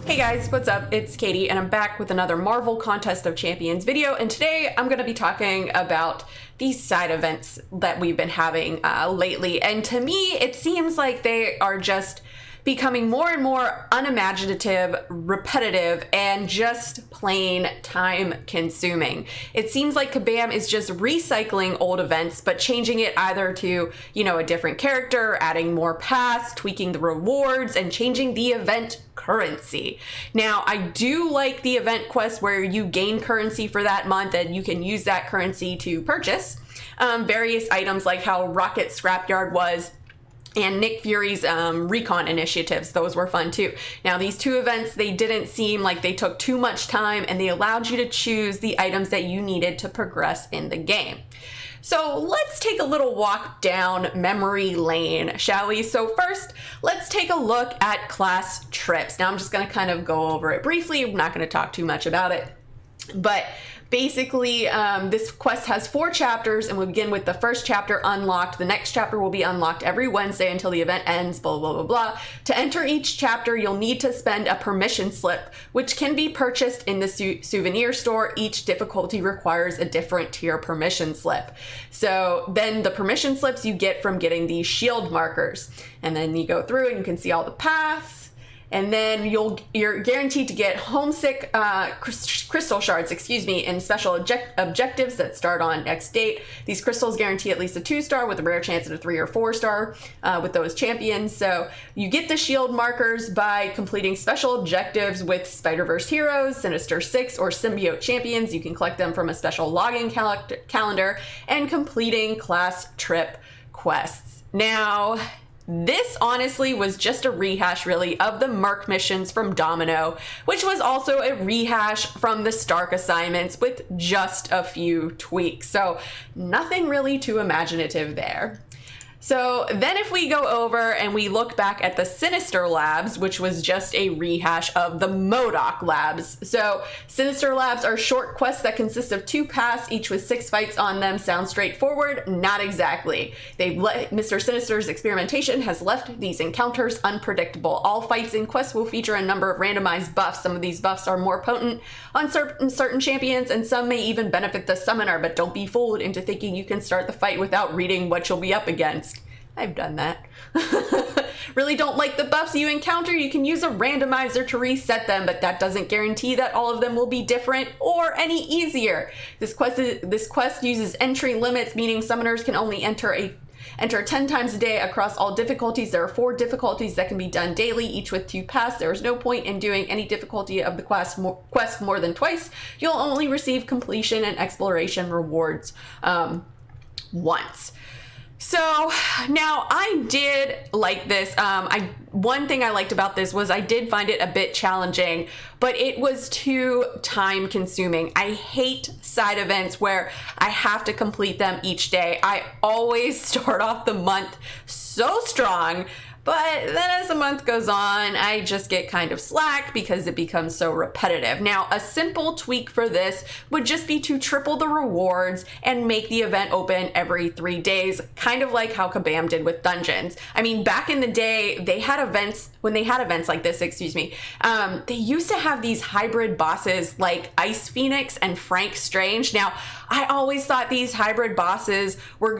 Hey guys, what's up? It's Katie and I'm back with another Marvel Contest of Champions video, and today I'm going to be talking about these side events that we've been having lately, and to me it seems like they are just becoming more and more unimaginative, repetitive, and just plain time consuming. It seems like Kabam is just recycling old events, but changing it either to, a different character, adding more paths, tweaking the rewards, and changing the event currency. Now, I do like the event quest where you gain currency for that month and you can use that currency to purchase various items, like how Rocket Scrapyard was, and Nick Fury's recon initiatives. Those were fun too. Now, these two events, they didn't seem like they took too much time, and they allowed you to choose the items that you needed to progress in the game. So let's take a little walk down memory lane, shall we? So first, let's take a look at class trips. Now, I'm just going to kind of go over it briefly. I'm not going to talk too much about it, but basically, this quest has 4 chapters, and we begin with the first chapter unlocked. The next chapter will be unlocked every Wednesday until the event ends, blah, blah, blah, blah. To enter each chapter, you'll need to spend a permission slip, which can be purchased in the souvenir store. Each difficulty requires a different tier permission slip. So then the permission slips you get from getting these shield markers. And then you go through and you can see all the paths. And then you're guaranteed to get homesick crystal shards, in special objectives that start on X date. These crystals guarantee at least a 2-star with a rare chance at a 3 or 4-star with those champions. So you get the shield markers by completing special objectives with Spider-Verse heroes, Sinister 6, or symbiote champions. You can collect them from a special login calendar and completing class trip quests. Now, this honestly was just a rehash, really, of the Merc missions from Domino, which was also a rehash from the Stark assignments with just a few tweaks. So nothing really too imaginative there. So then if we go over and we look back at the Sinister Labs, which was just a rehash of the Mcoc Labs. So Sinister Labs are short quests that consist of 2 paths, each with 6 fights on them. Sounds straightforward? Not exactly. Mr. Sinister's experimentation has left these encounters unpredictable. All fights and quests will feature a number of randomized buffs. Some of these buffs are more potent on certain champions, and some may even benefit the summoner, but don't be fooled into thinking you can start the fight without reading what you'll be up against. I've done that. Really don't like the buffs you encounter? You can use a randomizer to reset them, but that doesn't guarantee that all of them will be different or any easier. This quest uses entry limits, meaning summoners can only enter 10 times a day across all difficulties. There are 4 difficulties that can be done daily, each with 2 paths. There is no point in doing any difficulty of the quest more than twice. You'll only receive completion and exploration rewards once. So now I did like this. One thing I liked about this was I did find it a bit challenging, but it was too time consuming. I hate side events where I have to complete them each day. I always start off the month so strong, but then as the month goes on, I just get kind of slack because it becomes so repetitive. Now, a simple tweak for this would just be to triple the rewards and make the event open every 3 days, kind of like how Kabam did with dungeons. I mean, back in the day, when they had events like this, they used to have these hybrid bosses like Ice Phoenix and Frank Strange. Now, I always thought these hybrid bosses were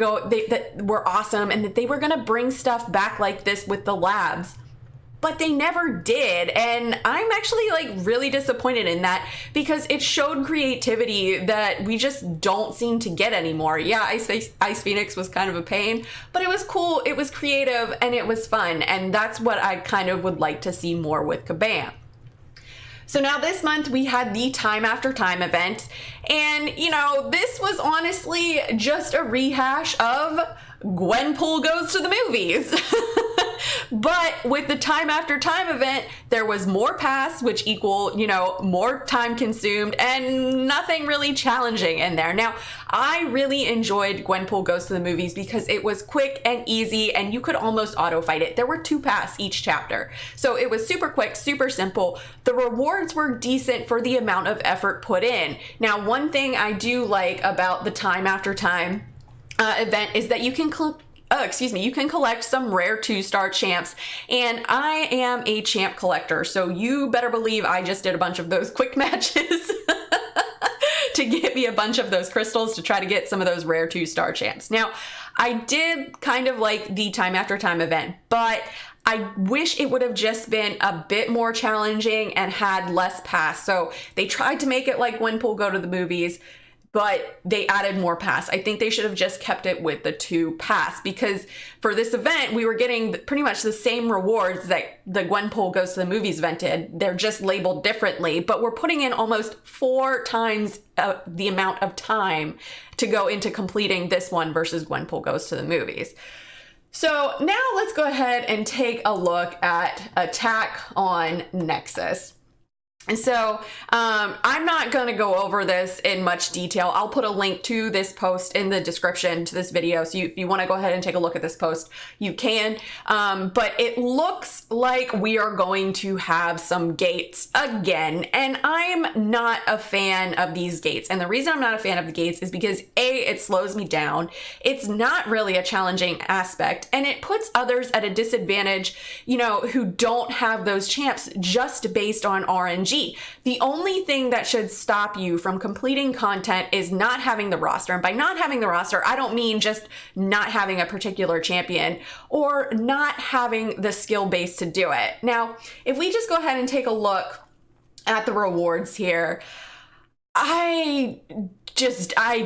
awesome and that they were gonna bring stuff back like this with the labs, but they never did, and I'm actually really disappointed in that because it showed creativity that we just don't seem to get anymore. Yeah, Ice Phoenix was kind of a pain, but it was cool, it was creative, and it was fun, and that's what I kind of would like to see more with Kabam. So now this month we had the Time After Time event, and this was honestly just a rehash of Gwenpool Goes to the Movies. But with the Time After Time event, there was more paths, which equal, more time consumed, and nothing really challenging in there. Now, I really enjoyed Gwenpool Goes to the Movies because it was quick and easy, and you could almost auto-fight it. There were 2 paths each chapter. So it was super quick, super simple. The rewards were decent for the amount of effort put in. Now, one thing I do like about the Time After Time event is that you can you can collect some rare 2-star champs, and I am a champ collector, so you better believe I just did a bunch of those quick matches to get me a bunch of those crystals to try to get some of those rare 2-star champs. Now, I did kind of like the time after time event, but I wish it would have just been a bit more challenging and had less pass. So they tried to make it like Gwenpool Go to the Movies, but they added more pass. I think they should have just kept it with the 2 pass, because for this event, we were getting pretty much the same rewards that the Gwenpool Goes to the Movies event did. They're just labeled differently, but we're putting in almost 4 times the amount of time to go into completing this one versus Gwenpool Goes to the Movies. So now let's go ahead and take a look at Attack on Nexus. And so I'm not going to go over this in much detail. I'll put a link to this post in the description to this video. So if you want to go ahead and take a look at this post, you can. But it looks like we are going to have some gates again. And I'm not a fan of these gates. And the reason I'm not a fan of the gates is because A, it slows me down. It's not really a challenging aspect. And it puts others at a disadvantage, you know, who don't have those champs just based on RNG. The only thing that should stop you from completing content is not having the roster. And by not having the roster, I don't mean just not having a particular champion or not having the skill base to do it. Now, if we just go ahead and take a look at the rewards here, I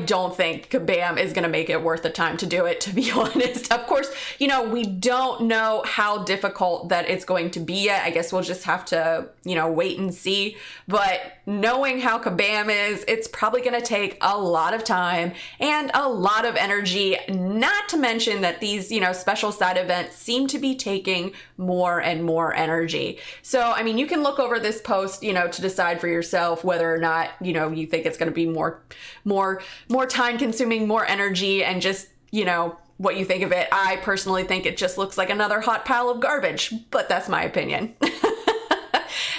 don't think Kabam is going to make it worth the time to do it, to be honest. Of course, you know, we don't know how difficult that it's going to be yet. I guess we'll just have to, you know, wait and see. But knowing how Kabam is, it's probably going to take a lot of time and a lot of energy, not to mention that these, you know, special side events seem to be taking more and more energy. So, I mean, you can look over this post, you know, to decide for yourself whether or not, you know, you think it's going to be more time consuming, more energy, and just, you know, what you think of it. I personally think it just looks like another hot pile of garbage, but that's my opinion.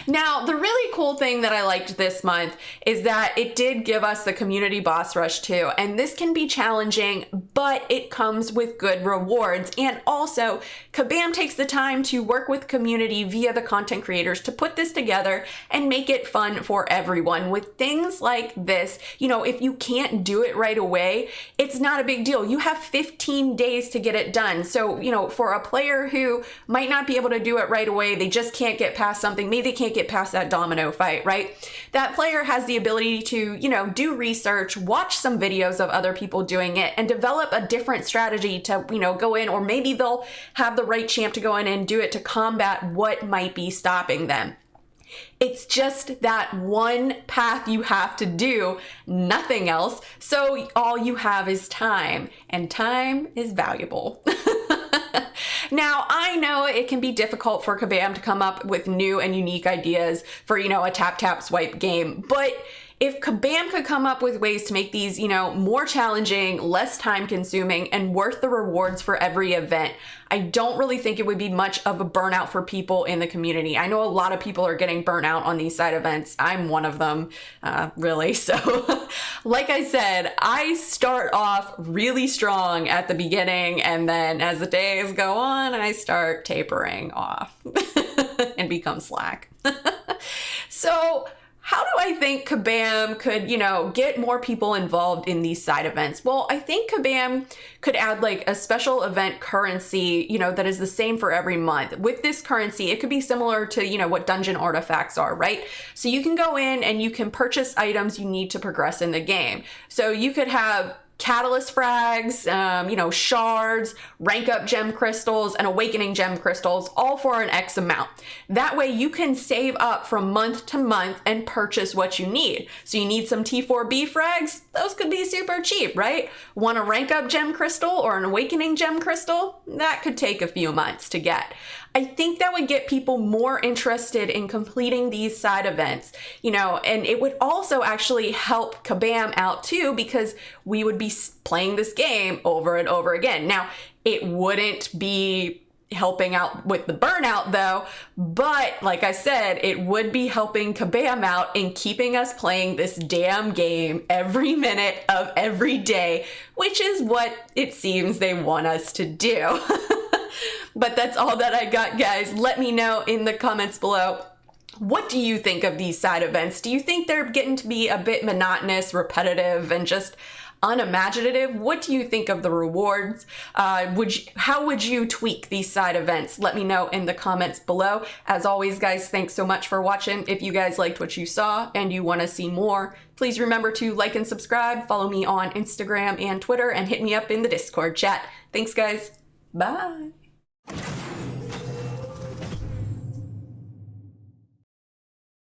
Now, the really cool thing that I liked this month is that it did give us the community boss rush too. And this can be challenging, but it comes with good rewards. And also, Kabam takes the time to work with community via the content creators to put this together and make it fun for everyone. With things like this, you know, if you can't do it right away, it's not a big deal. You have 15 days to get it done. So, you know, for a player who might not be able to do it right away, they just can't get past something, maybe they can't get past that domino fight, right? That player has the ability to, you know, do research, watch some videos of other people doing it, and develop a different strategy to, you know, go in, or maybe they'll have the right champ to go in and do it to combat what might be stopping them. It's just that one path you have to do, nothing else. So all you have is time, and time is valuable. Now, I know it can be difficult for Kabam to come up with new and unique ideas for, you know, a tap swipe game, but if Kabam could come up with ways to make these, you know, more challenging, less time consuming, and worth the rewards for every event, I don't really think it would be much of a burnout for people in the community. I know a lot of people are getting burnt out on these side events. I'm one of them, really. So like I said, I start off really strong at the beginning, and then as the days go on, I start tapering off and become slack. So how do I think Kabam could, you know, get more people involved in these side events? Well, I think Kabam could add like a special event currency, you know, that is the same for every month. With this currency, it could be similar to, you know, what dungeon artifacts are, right? So you can go in and you can purchase items you need to progress in the game. So you could have catalyst frags, you know, shards, rank up gem crystals, and awakening gem crystals, all for an X amount. That way you can save up from month to month and purchase what you need. So you need some T4B frags? Those could be super cheap, right? Want a rank up gem crystal or an awakening gem crystal? That could take a few months to get. I think that would get people more interested in completing these side events, you know, and it would also actually help Kabam out too, because we would be playing this game over and over again. Now, it wouldn't be helping out with the burnout though, but like I said, it would be helping Kabam out in keeping us playing this damn game every minute of every day, which is what it seems they want us to do. But that's all that I got, guys. Let me know in the comments below. What do you think of these side events? Do you think they're getting to be a bit monotonous, repetitive, and just unimaginative? What do you think of the rewards? How would you tweak these side events? Let me know in the comments below. As always, guys, thanks so much for watching. If you guys liked what you saw and you want to see more, please remember to like and subscribe, follow me on Instagram and Twitter, and hit me up in the Discord chat. Thanks, guys. Bye.